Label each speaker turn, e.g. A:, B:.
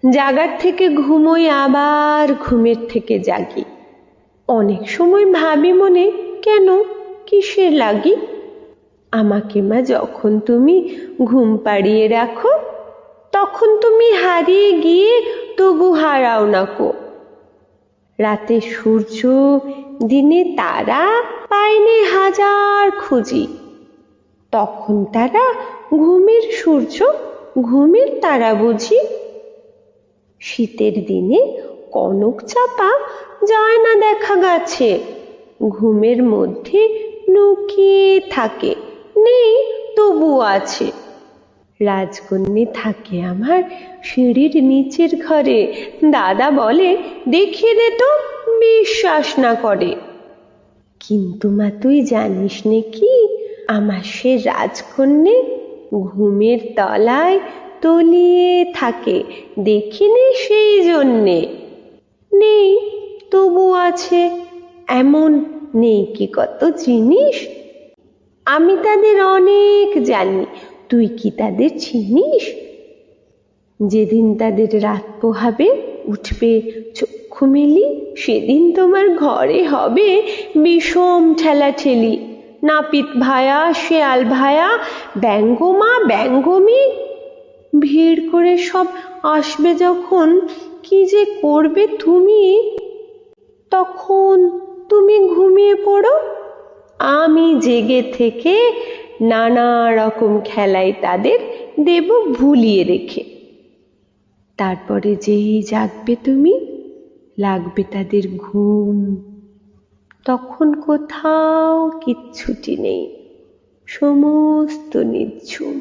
A: জাগার থেকে ঘুমোই, আবার ঘুমের থেকে জাগি। অনেক সময় ভাবি মনে, কেন, কিসের লাগি? আমাকে মা যখন তুমি ঘুম পাড়িয়ে রাখো, তখন তুমি হারিয়ে গিয়ে তবু হারাও না কো। রাতে সূর্য, দিনে তারা পাইনে হাজার খুঁজি, তখন তারা ঘুমের সূর্য, ঘুমের তারা বুঝি। শীতের দিনে কনক চাপা যায় না দেখা গাছে, ঘুমের মধ্যে লুকিয়ে থাকে, নেই তবু আছে। রাজকন্যা থাকে আমার সিঁড়ির নিচের ঘরে, দাদা বলে দেখিয়ে দে তো, বিশ্বাস না করে। কিন্তু মা তুই জানিস নে কি, আমার সে রাজকন্যা ঘুমের তলায় তলিয়ে থাকে, দেখিনি সেই জন্যে। নেই তবু আছে, এমন নেই কি কত জিনিস, আমি তাদের অনেক জানি, তুই কি তাদের চিনিস? যেদিন তাদের রাত পোহাবে, উঠবে চক্ষু মেলি, সেদিন তোমার ঘরে হবে বিষম ঠেলাঠেলি। নাপিত ভায়া, শেয়াল ভায়া, ব্যঙ্গমা, ব্যঙ্গমী ভিড় করে সব আসবে যখন, কি যে করবে তুমি? তখন তুমি ঘুমিয়ে পড়ো, আমি জেগে থেকে নানা রকম খেলায় তাদের দেব ভুলিয়ে রেখে। তারপরে যেই জাগবে তুমি, লাগবে তাদের ঘুম, তখন কোথাও কিচ্ছুটি নেই, সমস্ত নিঝুম।